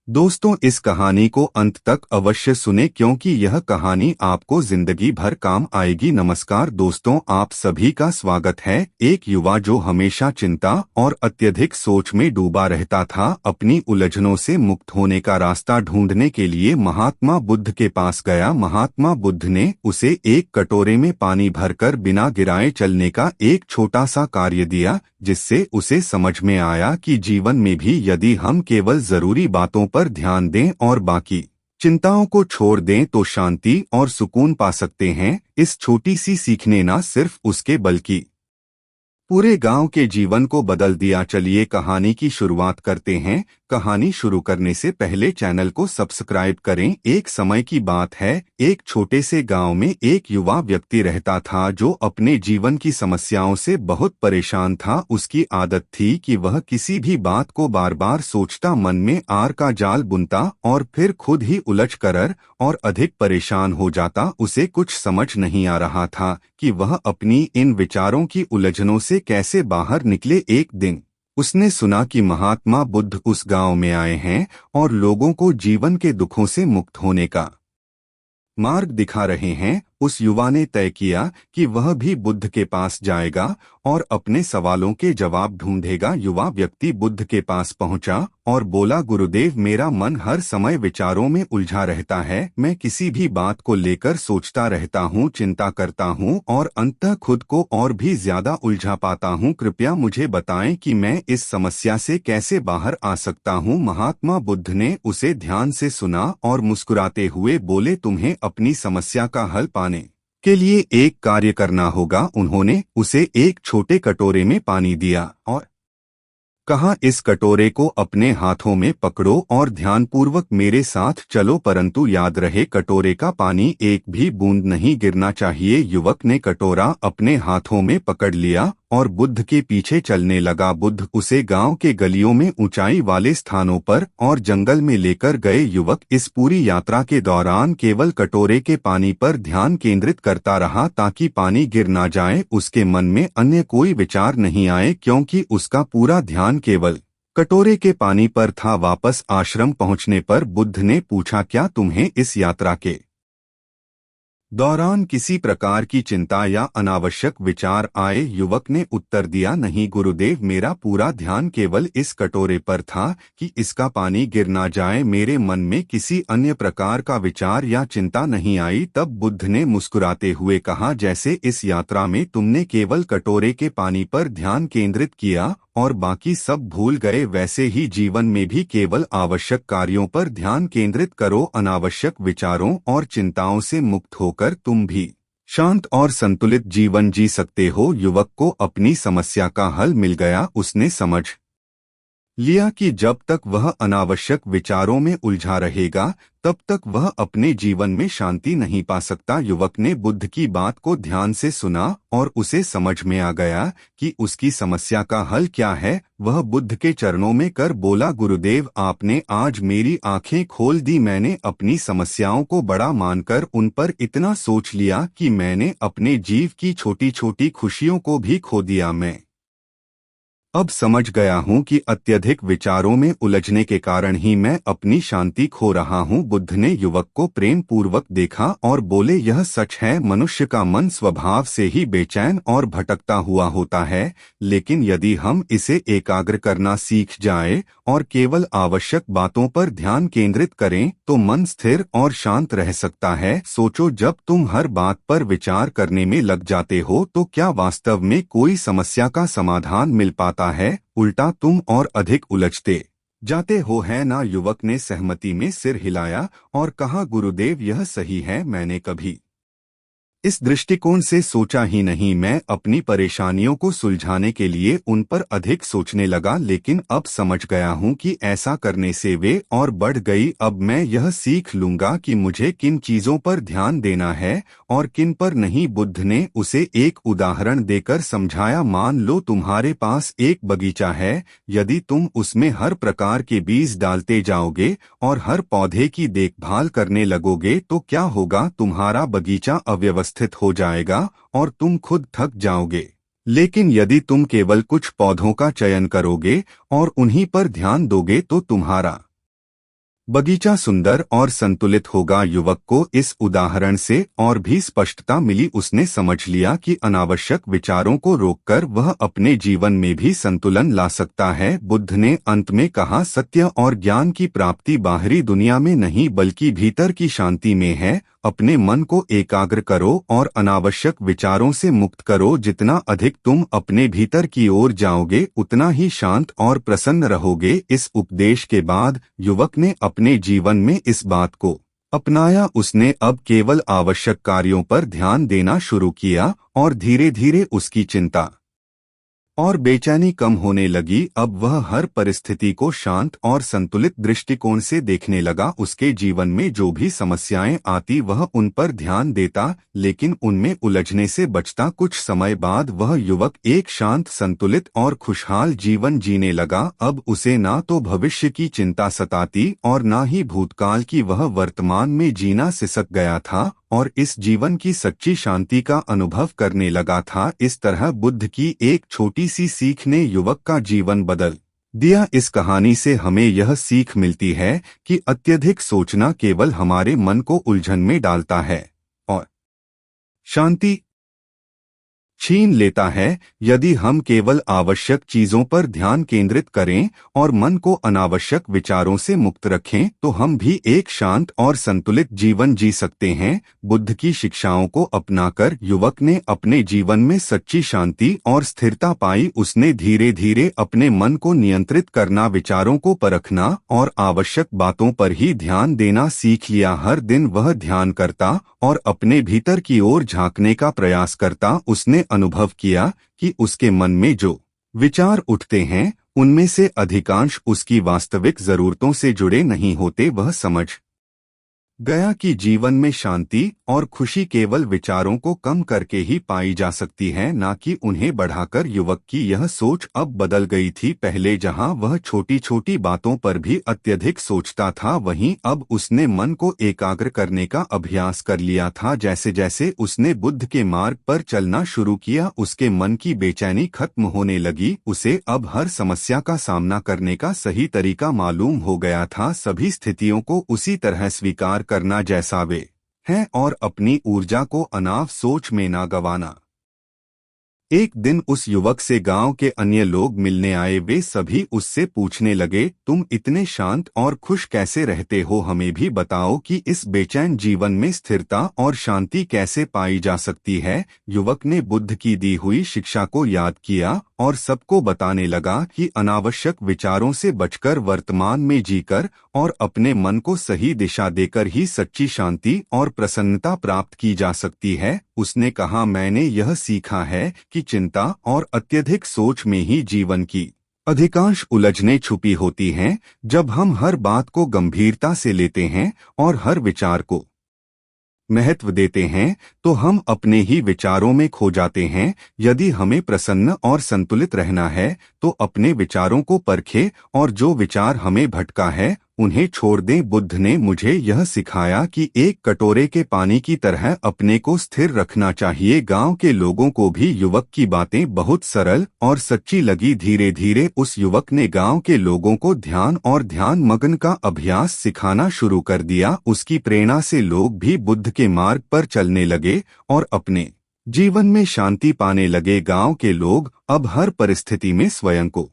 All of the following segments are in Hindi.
दोस्तों, इस कहानी को अंत तक अवश्य सुने क्योंकि यह कहानी आपको जिंदगी भर काम आएगी। नमस्कार दोस्तों, आप सभी का स्वागत है। एक युवा जो हमेशा चिंता और अत्यधिक सोच में डूबा रहता था, अपनी उलझनों से मुक्त होने का रास्ता ढूंढने के लिए महात्मा बुद्ध के पास गया। महात्मा बुद्ध ने उसे एक कटोरे में पानी भरकर बिना गिराए चलने का एक छोटा सा कार्य दिया, जिससे उसे समझ में आया कि जीवन में भी यदि हम केवल जरूरी बातों पर ध्यान दें और बाकी चिंताओं को छोड़ दें तो शांति और सुकून पा सकते हैं। इस छोटी सी सीख ने न सिर्फ उसके बल्कि पूरे गांव के जीवन को बदल दिया। चलिए कहानी की शुरुआत करते हैं। कहानी शुरू करने से पहले चैनल को सब्सक्राइब करें। एक समय की बात है, एक छोटे से गांव में एक युवा व्यक्ति रहता था जो अपने जीवन की समस्याओं से बहुत परेशान था। उसकी आदत थी कि वह किसी भी बात को बार बार सोचता, मन में आर का जाल बुनता और फिर खुद ही उलझ कर और अधिक परेशान हो जाता। उसे कुछ समझ नहीं आ रहा था कि वह अपनी इन विचारों की उलझनों से कैसे बाहर निकले। एक दिन उसने सुना कि महात्मा बुद्ध उस गांव में आए हैं और लोगों को जीवन के दुखों से मुक्त होने का मार्ग दिखा रहे हैं। उस युवा ने तय किया कि वह भी बुद्ध के पास जाएगा और अपने सवालों के जवाब ढूंढेगा। युवा व्यक्ति बुद्ध के पास पहुंचा और बोला, गुरुदेव, मेरा मन हर समय विचारों में उलझा रहता है। मैं किसी भी बात को लेकर सोचता रहता हूँ, चिंता करता हूँ और अंततः खुद को और भी ज्यादा उलझा पाता हूँ। कृपया मुझे बताएं कि मैं इस समस्या से कैसे बाहर आ सकता हूँ। महात्मा बुद्ध ने उसे ध्यान से सुना और मुस्कुराते हुए बोले, तुम्हें अपनी समस्या का हल पाने के लिए एक कार्य करना होगा। उन्होंने उसे एक छोटे कटोरे में पानी दिया और कहा, इस कटोरे को अपने हाथों में पकड़ो और ध्यानपूर्वक मेरे साथ चलो, परंतु याद रहे कटोरे का पानी एक भी बूंद नहीं गिरना चाहिए। युवक ने कटोरा अपने हाथों में पकड़ लिया और बुद्ध के पीछे चलने लगा। बुद्ध उसे गांव के गलियों में, ऊंचाई वाले स्थानों पर और जंगल में लेकर गए। युवक इस पूरी यात्रा के दौरान केवल कटोरे के पानी पर ध्यान केंद्रित करता रहा ताकि पानी गिर ना जाए। उसके मन में अन्य कोई विचार नहीं आए क्योंकि उसका पूरा ध्यान केवल कटोरे के पानी पर था। वापस आश्रम पहुंचने पर बुद्ध ने पूछा, क्या तुम्हें इस यात्रा के दौरान किसी प्रकार की चिंता या अनावश्यक विचार आए? युवक ने उत्तर दिया, नहीं गुरुदेव, मेरा पूरा ध्यान केवल इस कटोरे पर था कि इसका पानी गिर ना जाए। मेरे मन में किसी अन्य प्रकार का विचार या चिंता नहीं आई। तब बुद्ध ने मुस्कुराते हुए कहा, जैसे इस यात्रा में तुमने केवल कटोरे के पानी पर ध्यान केंद्रित किया और बाकी सब भूल गए, वैसे ही जीवन में भी केवल आवश्यक कार्यों पर ध्यान केंद्रित करो। अनावश्यक विचारों और चिंताओं से मुक्त होकर तुम भी शांत और संतुलित जीवन जी सकते हो। युवक को अपनी समस्या का हल मिल गया। उसने समझ लिया कि जब तक वह अनावश्यक विचारों में उलझा रहेगा तब तक वह अपने जीवन में शांति नहीं पा सकता। युवक ने बुद्ध की बात को ध्यान से सुना और उसे समझ में आ गया कि उसकी समस्या का हल क्या है। वह बुद्ध के चरणों में कर बोला, गुरुदेव, आपने आज मेरी आंखें खोल दी। मैंने अपनी समस्याओं को बड़ा मानकर उन पर इतना सोच लिया कि मैंने अपने जीव की छोटी छोटी खुशियों को भी खो दिया। मैं अब समझ गया हूँ कि अत्यधिक विचारों में उलझने के कारण ही मैं अपनी शांति खो रहा हूँ। बुद्ध ने युवक को प्रेम पूर्वक देखा और बोले, यह सच है, मनुष्य का मन स्वभाव से ही बेचैन और भटकता हुआ होता है, लेकिन यदि हम इसे एकाग्र करना सीख जाए और केवल आवश्यक बातों पर ध्यान केंद्रित करें तो मन स्थिर और शांत रह सकता है। सोचो, जब तुम हर बात पर विचार करने में लग जाते हो तो क्या वास्तव में कोई समस्या का समाधान मिल पाता है? उल्टा तुम और अधिक उलझते जाते हो, है ना? युवक ने सहमति में सिर हिलाया और कहा, गुरुदेव, यह सही है, मैंने कभी इस दृष्टिकोण से सोचा ही नहीं। मैं अपनी परेशानियों को सुलझाने के लिए उन पर अधिक सोचने लगा, लेकिन अब समझ गया हूँ कि ऐसा करने से वे और बढ़ गई। अब मैं यह सीख लूंगा कि मुझे किन चीजों पर ध्यान देना है और किन पर नहीं। बुद्ध ने उसे एक उदाहरण देकर समझाया, मान लो तुम्हारे पास एक बगीचा है। यदि तुम उसमें हर प्रकार के बीज डालते जाओगे और हर पौधे की देखभाल करने लगोगे तो क्या होगा? तुम्हारा बगीचा अव्यवस्थित हो जाएगा और तुम खुद थक जाओगे। लेकिन यदि तुम केवल कुछ पौधों का चयन करोगे और उन्हीं पर ध्यान दोगे तो तुम्हारा बगीचा सुंदर और संतुलित होगा। युवक को इस उदाहरण से और भी स्पष्टता मिली। उसने समझ लिया कि अनावश्यक विचारों को रोककर वह अपने जीवन में भी संतुलन ला सकता है। बुद्ध ने अंत में कहा, सत्य और ज्ञान की प्राप्ति बाहरी दुनिया में नहीं बल्कि भीतर की शांति में है। अपने मन को एकाग्र करो और अनावश्यक विचारों से मुक्त करो। जितना अधिक तुम अपने भीतर की ओर जाओगे उतना ही शांत और प्रसन्न रहोगे। इस उपदेश के बाद युवक ने अपने जीवन में इस बात को अपनाया। उसने अब केवल आवश्यक कार्यों पर ध्यान देना शुरू किया और धीरे धीरे उसकी चिंता और बेचैनी कम होने लगी। अब वह हर परिस्थिति को शांत और संतुलित दृष्टिकोण से देखने लगा। उसके जीवन में जो भी समस्याएं आती वह उन पर ध्यान देता, लेकिन उनमें उलझने से बचता। कुछ समय बाद वह युवक एक शांत, संतुलित और खुशहाल जीवन जीने लगा। अब उसे ना तो भविष्य की चिंता सताती और ना ही भूतकाल की। वह वर्तमान में जीना सिसक गया था और इस जीवन की सच्ची शांति का अनुभव करने लगा था। इस तरह बुद्ध की एक छोटी सी सीख ने युवक का जीवन बदल दिया। इस कहानी से हमें यह सीख मिलती है कि अत्यधिक सोचना केवल हमारे मन को उलझन में डालता है और शांति छीन लेता है। यदि हम केवल आवश्यक चीजों पर ध्यान केंद्रित करें और मन को अनावश्यक विचारों से मुक्त रखें तो हम भी एक शांत और संतुलित जीवन जी सकते हैं। बुद्ध की शिक्षाओं को अपनाकर युवक ने अपने जीवन में सच्ची शांति और स्थिरता पाई। उसने धीरे धीरे अपने मन को नियंत्रित करना, विचारों को परखना और आवश्यक बातों पर ही ध्यान देना सीख लिया। हर दिन वह ध्यान करता और अपने भीतर की ओर झांकने का प्रयास करता। उसने अनुभव किया कि उसके मन में जो विचार उठते हैं उनमें से अधिकांश उसकी वास्तविक जरूरतों से जुड़े नहीं होते। वह समझ गया कि जीवन में शांति और खुशी केवल विचारों को कम करके ही पाई जा सकती है, ना कि उन्हें बढ़ाकर। युवक की यह सोच अब बदल गई थी। पहले जहां वह छोटी छोटी बातों पर भी अत्यधिक सोचता था, वहीं अब उसने मन को एकाग्र करने का अभ्यास कर लिया था। जैसे जैसे उसने बुद्ध के मार्ग पर चलना शुरू किया, उसके मन की बेचैनी खत्म होने लगी। उसे अब हर समस्या का सामना करने का सही तरीका मालूम हो गया था। सभी स्थितियों को उसी तरह स्वीकार करना जैसा वे हैं और अपनी ऊर्जा को अनाव सोच में ना गंवाना। एक दिन उस युवक से गांव के अन्य लोग मिलने आए। वे सभी उससे पूछने लगे, तुम इतने शांत और खुश कैसे रहते हो? हमें भी बताओ कि इस बेचैन जीवन में स्थिरता और शांति कैसे पाई जा सकती है। युवक ने बुद्ध की दी हुई शिक्षा को याद किया और सबको बताने लगा कि अनावश्यक विचारों से बचकर वर्तमान में जीकर और अपने मन को सही दिशा देकर ही सच्ची शांति और प्रसन्नता प्राप्त की जा सकती है। उसने कहा, मैंने यह सीखा है कि चिंता और अत्यधिक सोच में ही जीवन की अधिकांश उलझनें छुपी होती हैं। जब हम हर बात को गंभीरता से लेते हैं और हर विचार को महत्व देते हैं तो हम अपने ही विचारों में खो जाते हैं। यदि हमें प्रसन्न और संतुलित रहना है तो अपने विचारों को परखें और जो विचार हमें भटका है उन्हें छोड़ दें। बुद्ध ने मुझे यह सिखाया कि एक कटोरे के पानी की तरह अपने को स्थिर रखना चाहिए। गांव के लोगों को भी युवक की बातें बहुत सरल और सच्ची लगी। धीरे धीरे उस युवक ने गांव के लोगों को ध्यान और ध्यान मग्न का अभ्यास सिखाना शुरू कर दिया। उसकी प्रेरणा से लोग भी बुद्ध के मार्ग पर चलने लगे और अपने जीवन में शांति पाने लगे। गांव के लोग अब हर परिस्थिति में स्वयं को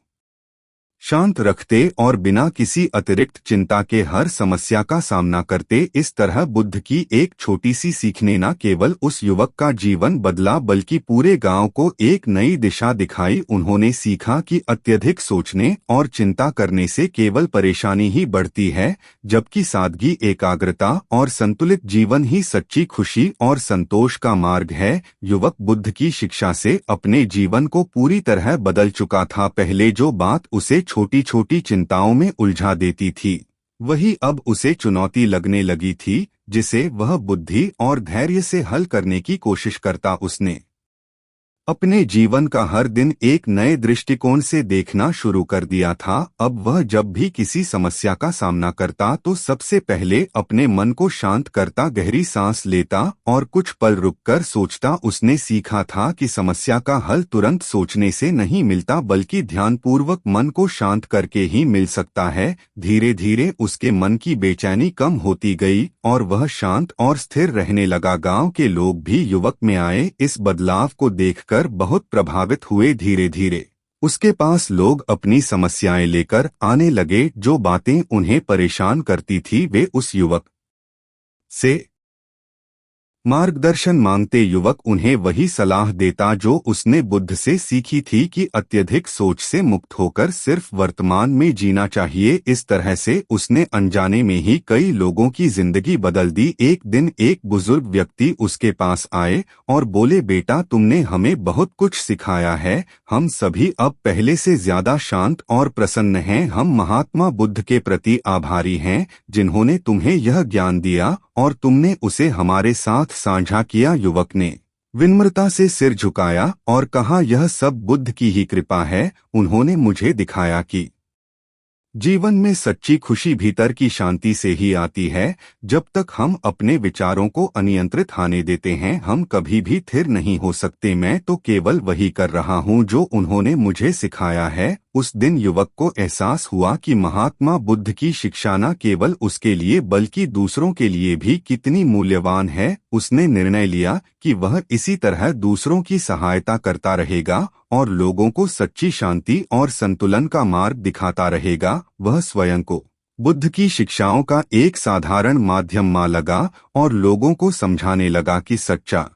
शांत रखते और बिना किसी अतिरिक्त चिंता के हर समस्या का सामना करते। इस तरह बुद्ध की एक छोटी सी सीख ने न केवल उस युवक का जीवन बदला बल्कि पूरे गांव को एक नई दिशा दिखाई। उन्होंने सीखा कि अत्यधिक सोचने और चिंता करने से केवल परेशानी ही बढ़ती है, जबकि सादगी, एकाग्रता और संतुलित जीवन ही सच्ची खुशी और संतोष का मार्ग है। युवक बुद्ध की शिक्षा से अपने जीवन को पूरी तरह बदल चुका था। पहले जो बात उसे छोटी छोटी चिंताओं में उलझा देती थी वही अब उसे चुनौती लगने लगी थी, जिसे वह बुद्धि और धैर्य से हल करने की कोशिश करता। उसने अपने जीवन का हर दिन एक नए दृष्टिकोण से देखना शुरू कर दिया था। अब वह जब भी किसी समस्या का सामना करता तो सबसे पहले अपने मन को शांत करता, गहरी सांस लेता और कुछ पल रुककर सोचता। उसने सीखा था कि समस्या का हल तुरंत सोचने से नहीं मिलता, बल्कि ध्यानपूर्वक मन को शांत करके ही मिल सकता है। धीरे धीरे उसके मन की बेचैनी कम होती गई और वह शांत और स्थिर रहने लगा। गांव के लोग भी युवक में आए इस बदलाव को देखकर बहुत प्रभावित हुए। धीरे धीरे उसके पास लोग अपनी समस्याएं लेकर आने लगे। जो बातें उन्हें परेशान करती थी वे उस युवक से मार्गदर्शन मांगते। युवक उन्हें वही सलाह देता जो उसने बुद्ध से सीखी थी कि अत्यधिक सोच से मुक्त होकर सिर्फ वर्तमान में जीना चाहिए। इस तरह से उसने अनजाने में ही कई लोगों की जिंदगी बदल दी। एक दिन एक बुजुर्ग व्यक्ति उसके पास आए और बोले, बेटा तुमने हमें बहुत कुछ सिखाया है। हम सभी अब पहले से ज्यादा शांत और प्रसन्न हैं। हम महात्मा बुद्ध के प्रति आभारी हैं जिन्होंने तुम्हें यह ज्ञान दिया और तुमने उसे हमारे साथ साझा किया। युवक ने विनम्रता से सिर झुकाया और कहा, यह सब बुद्ध की ही कृपा है। उन्होंने मुझे दिखाया कि जीवन में सच्ची खुशी भीतर की शांति से ही आती है। जब तक हम अपने विचारों को अनियंत्रित आने देते हैं हम कभी भी स्थिर नहीं हो सकते। मैं तो केवल वही कर रहा हूँ जो उन्होंने मुझे सिखाया है। उस दिन युवक को एहसास हुआ कि महात्मा बुद्ध की शिक्षा न केवल उसके लिए बल्कि दूसरों के लिए भी कितनी मूल्यवान है। उसने निर्णय लिया कि वह इसी तरह दूसरों की सहायता करता रहेगा और लोगों को सच्ची शांति और संतुलन का मार्ग दिखाता रहेगा। वह स्वयं को बुद्ध की शिक्षाओं का एक साधारण माध्यम मान लगा और लोगों को समझाने लगा कि सच्चा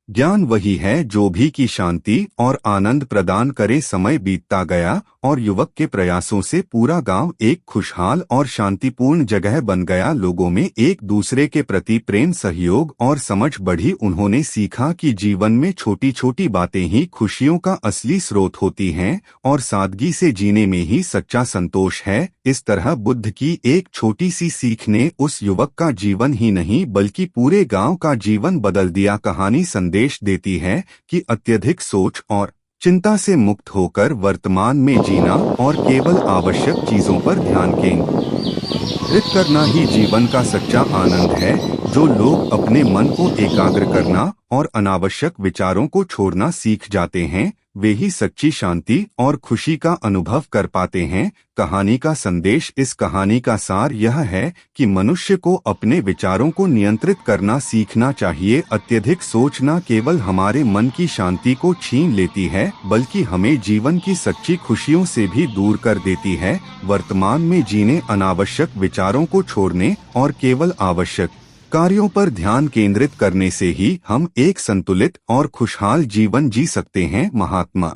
ज्ञान वही है जो भी की शांति और आनंद प्रदान करे। समय बीतता गया और युवक के प्रयासों से पूरा गांव एक खुशहाल और शांतिपूर्ण जगह बन गया। लोगों में एक दूसरे के प्रति प्रेम, सहयोग और समझ बढ़ी। उन्होंने सीखा कि जीवन में छोटी छोटी बातें ही खुशियों का असली स्रोत होती हैं और सादगी से जीने में ही सच्चा संतोष है। इस तरह बुद्ध की एक छोटी सी सीख ने उस युवक का जीवन ही नहीं बल्कि पूरे गांव का जीवन बदल दिया। कहानी संदेश देती है कि अत्यधिक सोच और चिंता से मुक्त होकर वर्तमान में जीना और केवल आवश्यक चीजों पर ध्यान केंद्रित करना ही जीवन का सच्चा आनंद है। जो लोग अपने मन को एकाग्र करना और अनावश्यक विचारों को छोड़ना सीख जाते हैं वे ही सच्ची शांति और खुशी का अनुभव कर पाते हैं। कहानी का संदेश, इस कहानी का सार यह है कि मनुष्य को अपने विचारों को नियंत्रित करना सीखना चाहिए। अत्यधिक सोच न केवल हमारे मन की शांति को छीन लेती है बल्कि हमें जीवन की सच्ची खुशियों से भी दूर कर देती है। वर्तमान में जीने, अनावश्यक विचारों को छोड़ने और केवल आवश्यक कार्यों पर ध्यान केंद्रित करने से ही हम एक संतुलित और खुशहाल जीवन जी सकते हैं। महात्मा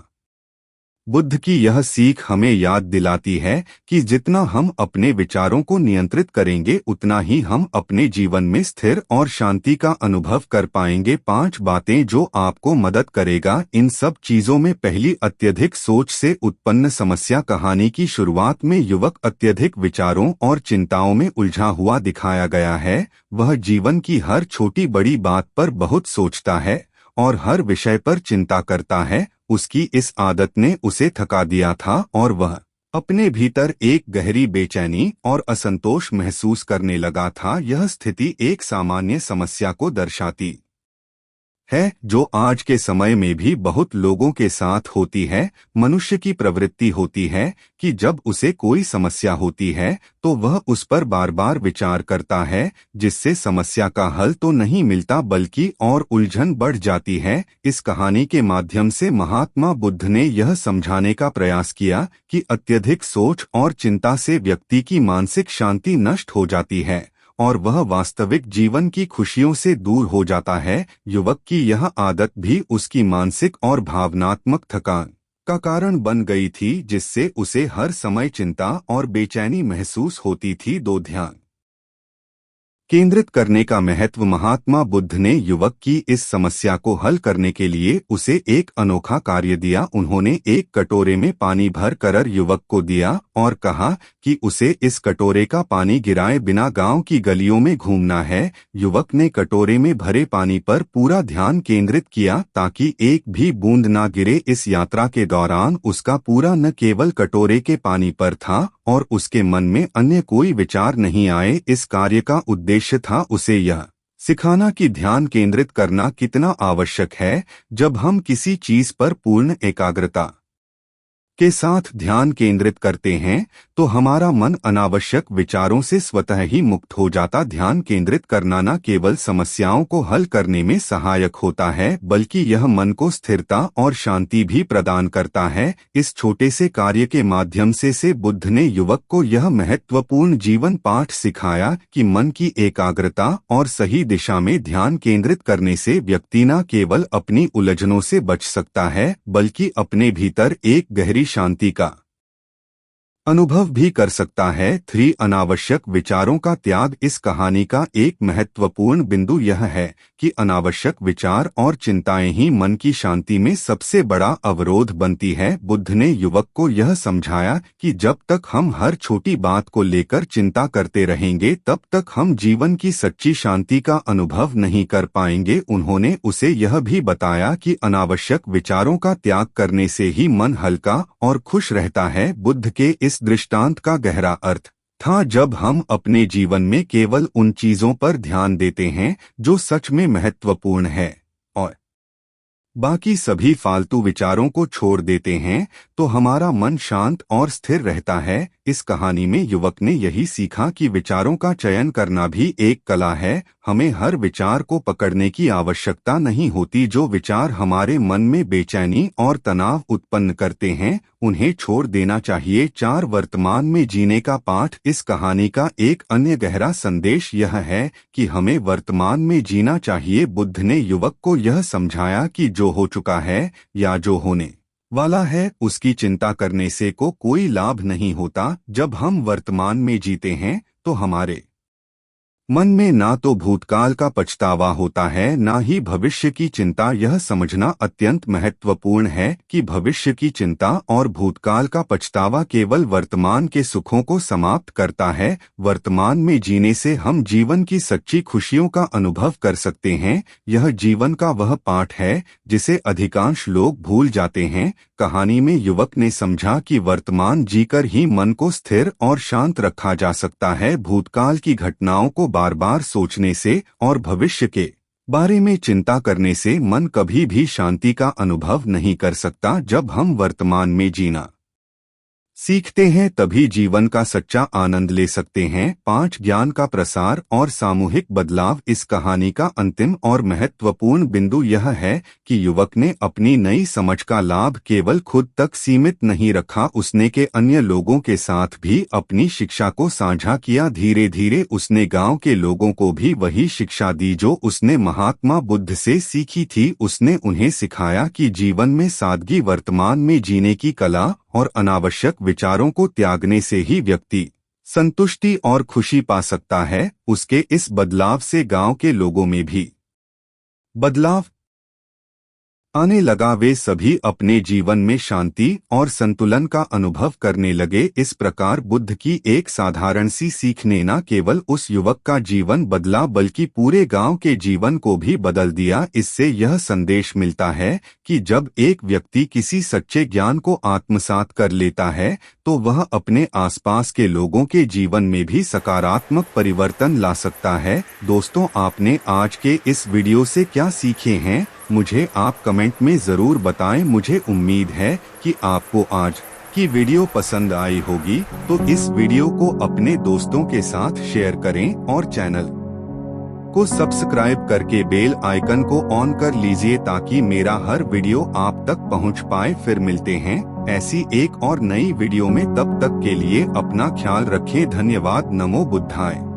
बुद्ध की यह सीख हमें याद दिलाती है कि जितना हम अपने विचारों को नियंत्रित करेंगे उतना ही हम अपने जीवन में स्थिर और शांति का अनुभव कर पाएंगे। 5 बातें जो आपको मदद करेगा इन सब चीजों में। पहली, अत्यधिक सोच से उत्पन्न समस्या। कहानी की शुरुआत में युवक अत्यधिक विचारों और चिंताओं में उलझा हुआ दिखाया गया है। वह जीवन की हर छोटी बड़ी बात पर बहुत सोचता है और हर विषय पर चिंता करता है। उसकी इस आदत ने उसे थका दिया था और वह अपने भीतर एक गहरी बेचैनी और असंतोष महसूस करने लगा था। यह स्थिति एक सामान्य समस्या को दर्शाती है जो आज के समय में भी बहुत लोगों के साथ होती है। मनुष्य की प्रवृत्ति होती है कि जब उसे कोई समस्या होती है तो वह उस पर बार बार विचार करता है जिससे समस्या का हल तो नहीं मिलता बल्कि और उलझन बढ़ जाती है। इस कहानी के माध्यम से महात्मा बुद्ध ने यह समझाने का प्रयास किया कि अत्यधिक सोच और चिंता से व्यक्ति की मानसिक शांति नष्ट हो जाती है और वह वास्तविक जीवन की खुशियों से दूर हो जाता है। युवक की यह आदत भी उसकी मानसिक और भावनात्मक थकान का कारण बन गई थी जिससे उसे हर समय चिंता और बेचैनी महसूस होती थी। 2, ध्यान केंद्रित करने का महत्व। महात्मा बुद्ध ने युवक की इस समस्या को हल करने के लिए उसे एक अनोखा कार्य दिया। उन्होंने एक कटोरे में पानी भर कर युवक को दिया और कहा कि उसे इस कटोरे का पानी गिराए बिना गांव की गलियों में घूमना है। युवक ने कटोरे में भरे पानी पर पूरा ध्यान केंद्रित किया ताकि एक भी बूंद ना गिरे। इस यात्रा के दौरान उसका पूरा न केवल कटोरे के पानी पर था और उसके मन में अन्य कोई विचार नहीं आए। इस कार्य का उद्देश्य था उसे यह सिखाना कि ध्यान केंद्रित करना कितना आवश्यक है। जब हम किसी चीज पर पूर्ण एकाग्रता के साथ ध्यान केंद्रित करते हैं तो हमारा मन अनावश्यक विचारों से स्वतः ही मुक्त हो जाता। ध्यान केंद्रित करना न केवल समस्याओं को हल करने में सहायक होता है बल्कि यह मन को स्थिरता और शांति भी प्रदान करता है। इस छोटे से कार्य के माध्यम से बुद्ध ने युवक को यह महत्वपूर्ण जीवन पाठ सिखाया कि मन की एकाग्रता और सही दिशा में ध्यान केंद्रित करने से व्यक्ति न केवल अपनी उलझनों से बच सकता है बल्कि अपने भीतर एक गहरी शांति का अनुभव भी कर सकता है। 3 अनावश्यक विचारों का त्याग। इस कहानी का एक महत्वपूर्ण बिंदु यह है कि अनावश्यक विचार और चिंताएं ही मन की शांति में सबसे बड़ा अवरोध बनती है। बुद्ध ने युवक को यह समझाया कि जब तक हम हर छोटी बात को लेकर चिंता करते रहेंगे तब तक हम जीवन की सच्ची शांति का अनुभव नहीं कर पाएंगे। उन्होंने उसे यह भी बताया कि अनावश्यक विचारों का त्याग करने से ही मन हल्का और खुश रहता है। बुद्ध के इस दृष्टांत का गहरा अर्थ था जब हम अपने जीवन में केवल उन चीजों पर ध्यान देते हैं जो सच में महत्वपूर्ण है और बाकी सभी फालतू विचारों को छोड़ देते हैं तो हमारा मन शांत और स्थिर रहता है। इस कहानी में युवक ने यही सीखा कि विचारों का चयन करना भी एक कला है। हमें हर विचार को पकड़ने की आवश्यकता नहीं होती। जो विचार हमारे मन में बेचैनी और तनाव उत्पन्न करते हैं उन्हें छोड़ देना चाहिए। 4 वर्तमान में जीने का पाठ। इस कहानी का एक अन्य गहरा संदेश यह है कि हमें वर्तमान में जीना चाहिए। बुद्ध ने युवक को यह समझाया कि जो हो चुका है या जो होने वाला है उसकी चिंता करने से कोई लाभ नहीं होता। जब हम वर्तमान में जीते हैं तो हमारे मन में ना तो भूतकाल का पछतावा होता है ना ही भविष्य की चिंता। यह समझना अत्यंत महत्वपूर्ण है कि भविष्य की चिंता और भूतकाल का पछतावा केवल वर्तमान के सुखों को समाप्त करता है। वर्तमान में जीने से हम जीवन की सच्ची खुशियों का अनुभव कर सकते हैं। यह जीवन का वह पाठ है जिसे अधिकांश लोग भूल जाते हैं। कहानी में युवक ने समझा कि वर्तमान जीकर ही मन को स्थिर और शांत रखा जा सकता है। भूतकाल की घटनाओं को बार बार सोचने से और भविष्य के बारे में चिंता करने से मन कभी भी शांति का अनुभव नहीं कर सकता। जब हम वर्तमान में जीना सीखते हैं तभी जीवन का सच्चा आनंद ले सकते हैं। 5 ज्ञान का प्रसार और सामूहिक बदलाव। इस कहानी का अंतिम और महत्वपूर्ण बिंदु यह है कि युवक ने अपनी नई समझ का लाभ केवल खुद तक सीमित नहीं रखा, उसने के अन्य लोगों के साथ भी अपनी शिक्षा को साझा किया। धीरे धीरे उसने गांव के लोगों को भी वही शिक्षा दी जो उसने महात्मा बुद्ध से सीखी थी। उसने उन्हें सिखाया कि जीवन में सादगी, वर्तमान में जीने की कला और अनावश्यक विचारों को त्यागने से ही व्यक्ति संतुष्टि और खुशी पा सकता है। उसके इस बदलाव से गांव के लोगों में भी बदलाव आने लगा। वे सभी अपने जीवन में शांति और संतुलन का अनुभव करने लगे। इस प्रकार बुद्ध की एक साधारण सी सीख ने न केवल उस युवक का जीवन बदला बल्कि पूरे गांव के जीवन को भी बदल दिया। इससे यह संदेश मिलता है कि जब एक व्यक्ति किसी सच्चे ज्ञान को आत्मसात कर लेता है तो वह अपने आसपास के लोगों के जीवन में भी सकारात्मक परिवर्तन ला सकता है। दोस्तों, आपने आज के इस वीडियो से क्या सीखे हैं मुझे आप कमेंट में ज़रूर बताएं। मुझे उम्मीद है कि आपको आज की वीडियो पसंद आई होगी, तो इस वीडियो को अपने दोस्तों के साथ शेयर करें और चैनल को सब्सक्राइब करके बेल आइकन को ऑन कर लीजिए ताकि मेरा हर वीडियो आप तक पहुंच पाए। फिर मिलते हैं ऐसी एक और नई वीडियो में, तब तक के लिए अपना ख्याल रखें। धन्यवाद। नमो बुद्धाय।